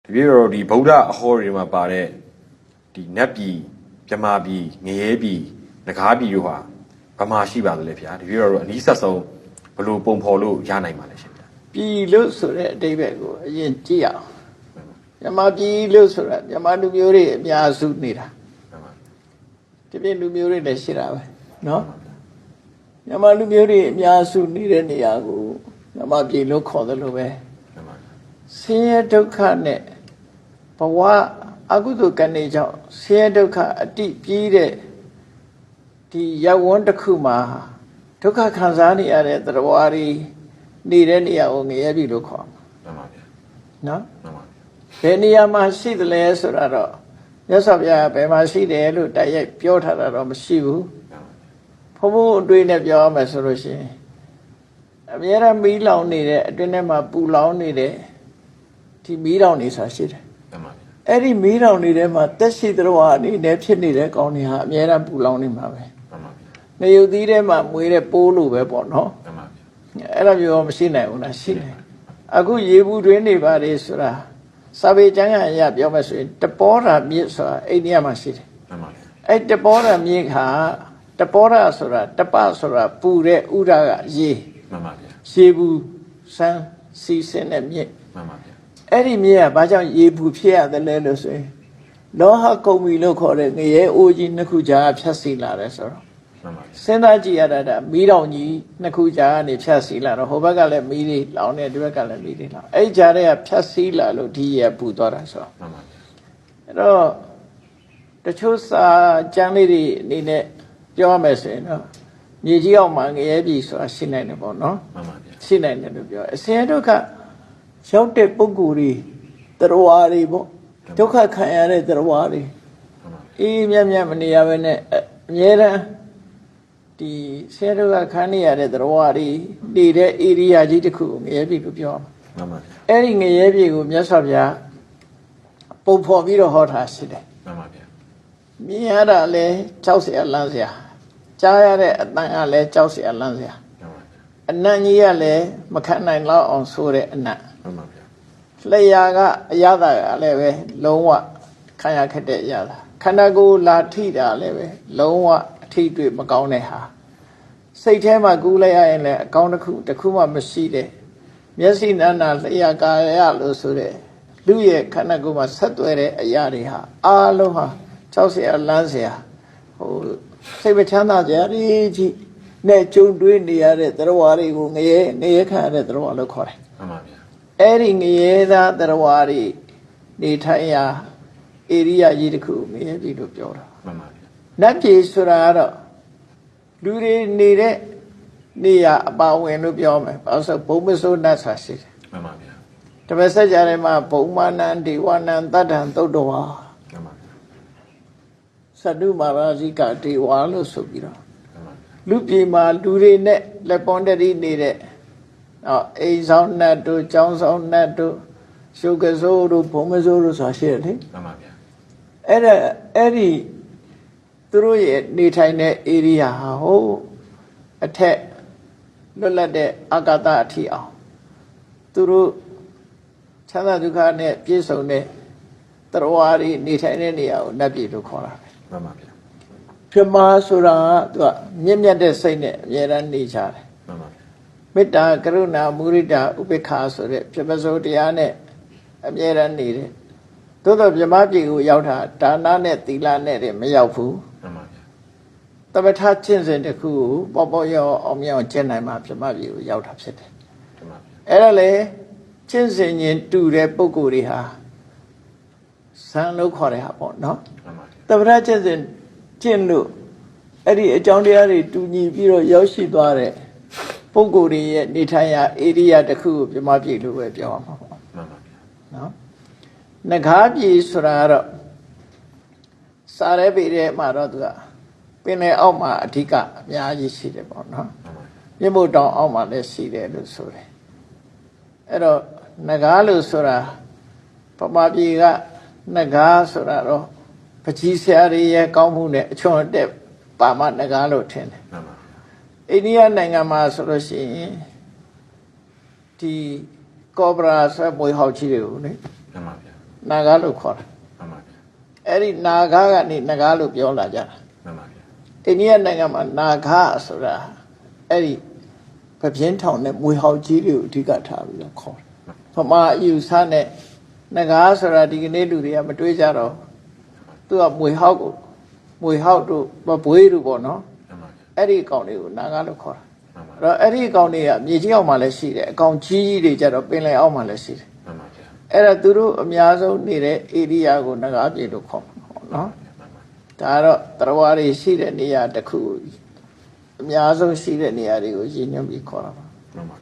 တပြည့်တော့ဒီဗုဒ္ဓအဟောတွေမှာပါတဲ့ဒီနတ်ပြည်မြမာပြည်ငရဲပြည်နဂါးပြည်တို့ဟာဗမာရှိပါသလဲဗျာတပြည့်တော့အနီးဆက်ဆုံးဘလို့ပုံဖော်လို့ရနိုင်ပါလဲရှင်ဗျာ ပြည်လို့ဆိုတဲ့အတိပ္ပယ်ကိုအရင်ကြည့်အောင်မြမပြည်လို့ဆိုတာမြမလူမျိုးတွေအများစုနေတာဒီပြည်လူမျိုးတွေလည်းရှိတာပဲနော်မြမလူမျိုးတွေအများစုနေတဲ့နေရာကိုမြမပြည်လို့ခေါ်တယ်လို့ပဲဆင်းရဲဒုက္ခနဲ့ဘဝအကုသိုလ်ကံတွေကြောင့်ဆင်းရဲဒုက္ခအတိပြီးတဲ့ဒီရပ်ဝန်းတစ်ခုမှာဒုက္ခခံစားနေရတဲ့သတ္တဝါတွေနေတဲ့နေရာကိုငရဲပြီလို့ခေါ်မှာမှန်ပါဗျာနော်မှန်ပါဘယ်နေရာမှာရှိသလဲဆိုတာတော့မြတ်စွာဘုရားဘယ်မှာရှိတယ်လို့တိုက်ရိုက်ပြောထားတာတော့မရှိဘူးဘုံဘုံအတွေ့နဲ့ပြောရမယ်ဆိုလို့ရှိရင်အများရမီးလောင်နေတဲ့အတွင်းထဲမှာပူလောင်နေတဲ့ဒီမီးတောင်နေဆိုတာရှိတယ်မှန်ပါဗျာအဲ့ဒီမီးတောင်တွေထဲမှာတက်ရှိသတ္တဝါအနေနဲ့ဖြစ်နေတဲ့ကောင်းတွေဟာအများရပူလောင်နေမှာပဲမှန်ပါဗျာနေရုပ်သီးထဲမှာမွေးတဲ့ပိုးလိုပဲပေါ့နော်မှန်ပါဗျာအဲ့လိုမျိုးမရှိနိုင်ဘူးလားရှိတယ်အခုရေဘူးတွင်းနေပါလေဆိုတာစာပေကျမ်းဂန်အရပြောမယ်ဆိုရင်တပောဓာမြစ်ဆိုတာအိန္ဒိယမှာရှိတယ်မှန်ပါဗျာအဲ့တပောဓာမြစ်ဟာတပောဓာဆိုတာတပဆိုတာပူတဲ့ဥဒကရေမှန်ပါဗျာရေဘူးစမ်းစီစင်းတဲ့မြစ်မှန်ပါဗျာအဲ့ဒီမြစ်ကဘာကြောင့်ရေဘူးဖြစ်ရတယ်လဲလို့ဆိုရင်လောဟကုံမီလို့ခေါ်တဲ့ငရဲအိုးကြီးနှစ်ခုကြားဖြတ်စီလာတယ်ဆိုတော့စဉ်းစားကြည့်ရတာမီးတောင်ကြီးနှစ်ခုကြားကနေဖြတ်စီလာတော့ဟိုဘက်ကလည်းမီးတွေလောင်နေဒီဘက်ကလည်းမီးတွေလောင်အဲ့ကြားထဲကဖြတ်စီလာလို့ဒီရပူသွားတာဆိုတော့အဲ့တော့တချို့စာကျမ်းလေးတွေအနေနဲ့ပြောရမယ်ဆိုရင်တော့မြေကြီးအောက်မှာငရဲပြည်ဆိုတာရှိနိုင်တယ်ပေါ့နော်မှန်ပါဗျာရှိနိုင်တယ်လို့ပြောအစင်ဒုက္ခရောက်တဲ့ပုဂ္ဂိုလ်တွေတရားတွေပေါ့ဒုက္ခခံရတဲ့တရားတွေအေးမြတ်မြတ်မနေရဘဲနဲ့အမြဲတမ်းဒီဆဲဒုက္ခခံနေရတဲ့တရားတွေနေတဲ့ဧရိယာကြီးတစ်ခုကိုငရဲပြည်လို့ပြောရမှာမှန်ပါဗျာအဲ့ဒီငရဲပြည်ကိုမြတ်စွာဘုရားပုံဖော်ပြီးတော့ဟောထားရှိတယ်မှန်ပါဗျာမြင်ရတာလဲကြောက်เสียလန့်เสียကြားရတဲ့အတန်ကလည်းကြောက်เสียလန့်เสียအနံ့ကြီးကလည်းမခံနိုင်တော့အောင်ဆိုတဲ့အနံ့မှန်ပါဗျာလျှာကအရသာကလည်းပဲလုံးဝခံရခက်တဲ့အရသာခန္ဓာကိုယ်လာထိတာလည်းပဲလုံးဝအထိတွေ့မကောင်းတဲ့ဟာစိတ်ထဲမှာကူးလိုက်ရရင်လည်းအကောင်းတစ်ခုမှမရှိတဲ့မျက်စိနာနာလျှာကာယလို့ဆိုတဲ့လူရဲ့ခန္ဓာကိုယ်မှာဆက်သွဲတဲ့အရာတွေဟာအားလုံးဟာကြောက်เสียလန့်เสียဟိုစိတ်မချမ်းသာကြရကြီးနဲ့ကြုံတွေ့နေရတဲ့တရားတွေကိုငရဲခံရတဲ့တရားလို့ခေါ်တယ်မှန်ပါဗျာအဲ့ဒီငရဲသားတရားတွေနေထိုင်ရာဧရိယာကြီးတစ်ခုငရဲပြည်လို့ပြောတာမှန်ပါဗျာနတ်ပြည်ဆိုတာကတော့လူတွေနေတဲ့နေရာအပါဝင်လို့ပြောမယ်ဘာလို့ဆိုဘုံမစိုးနတ်ဆာရှိတယ်မှန်ပါဗျာတပည့်ဆက်ကြတဲ့မှာဘုံမာနံဒေဝနံတတ္ထံသုတ်တော်ဟာမှန်ပါဗျာသတ္တုမာရာဇိကဒေဝါလို့ဆိုပြီးတော့လူပြည်မှာလူတွေနဲ့လက်ပွန်တရီနေတဲ့အိမ်ဆောင်နတ်တို့ကျောင်းဆောင်နတ်တို့ရှုကစိုးတို့ဘုံမစိုးတို့ဆိုတာရှိတယ်လေမှန်ပါဗျာအဲ့ဒီသူတို့ရဲ့နေထိုင်တဲ့ area ဟာဟိုအထက်လွတ်လပ်တဲ့အာကာသအထီအောင်သူတို့ချမ်းသာဒုက္ခနဲ့ပြည့်စုံတဲ့တရားတွေနေထိုင်တဲ့နေရာကိုနတ်ပြည်လို့ခေါ်တာပဲမှန်ပါဗျာပြမဆိုတာကသူကမြင့်မြတ်တဲ့စိတ်နဲ့အမြဲတမ်းနေကြတယ်မှန်ပါဗျာမေတ္တာကရုဏာမုဒိတာဥပေက္ခဆိုတဲ့ပြမစိုးတရားနဲ့အမြဲတမ်းနေတယ်သို့တော့ပြမပြည်ကိုရောက်တာဒါနနဲ့သီလနဲ့တွေမရောက်ဘူးမှန်ပါဗျာတပထကျင့်စဉ်တစ်ခုကိုပေါ့ပေါ့ရောအောင်မြောင်ကျင့်နိုင်မှပြမပြည်ကိုရောက်တာဖြစ်တယ်မှန်ပါဗျာအဲ့ဒါလေကျင့်စဉ်ချင်းတူတဲ့ပုဂ္ဂိုလ်တွေဟာဇန်လို့ခေါ်တဲ့ဟာပေါ့နော်မှန်ပါဗျာတပထကျင့်စဉ်ကျင့်လို့အဲ့ဒီအကြောင်းတရားတွေတူညီပြီးတော့ရောက်ရှိသွားတဲ့ပုဂ္ဂိုလ်တွေရဲ့နေထိုင်ရာဧရိယာတစ်ခုကိုပြမပြည်လို့ပဲပြောရမှာပေါ့မှန်ပါဗျာနော်နဂါးပြည်ဆိုတာကတော့စားရဲပေတဲ့မှာတော့သူကပင်လယ်အောက်မှာအဓိကအများကြီးရှိတယ်ပေါ့နော်မြင့်မို့တောင်အောက်မှာလည်းရှိတယ်လို့ဆိုတယ်အဲ့တော့နဂါးလို့ဆိုတာပမာပြည်ကနဂါးဆိုတာတော့ပကြီးဆရာတွေရဲ့ကောင်းမှုနဲ့အချွန်တက်ပါမနဂါးလို့ထင်တယ်မှန်ပါဗျာအိန္ဒိယနိုင်ငံမှာဆိုလို့ရှိရင်ဒီကောဘရာဆွဲမွေးဟောက်ကြီးတွေကိုလေမှန်ပါဗျာ နာဂါလို့ခေါ်တာ မှန်ပါဗျာ အဲ့ဒီနာဂါကနေနဂါလို့ပြောလာကြတာ မှန်ပါဗျာ အိန္ဒိယနိုင်ငံမှာနာဂါဆိုတာအဲ့ဒီပပြင်းထောင်နဲ့မွေဟောက်ကြီးတွေကိုအဓိကထားပြီးတော့ခေါ်တယ်ဗမာအယူဆနဲ့နဂါဆိုတာဒီကနေ့လူတွေကမတွေးကြတော့သူကမွေဟောက်တို့ဘွေးတို့ပေါ့နော် မှန်ပါဗျာ အဲ့ဒီအကောင်တွေကိုနာဂါလို့ခေါ်တာ မှန်ပါ အဲ့တော့အဲ့ဒီအကောင်တွေကမြေကြီးအောက်မှာလည်းရှိတယ်အကောင်ကြီးကြီးတွေကြတော့ပင်လယ်အောက်မှာလည်းရှိတယ် မှန်ပါဗျာ အဲ့ဒါသူတို့အများဆုံးနေတဲ့ဧရိယာကိုနဂါပြေလို့ခေါ်မှာပေါ့နော်ဒါကတော့တရားတွေရှိတဲ့နေရာတစ်ခုအများဆုံးရှိတဲ့နေရာတွေကိုရည်ညွှန်းပြီးခေါ်တာပါ မှန်ပါ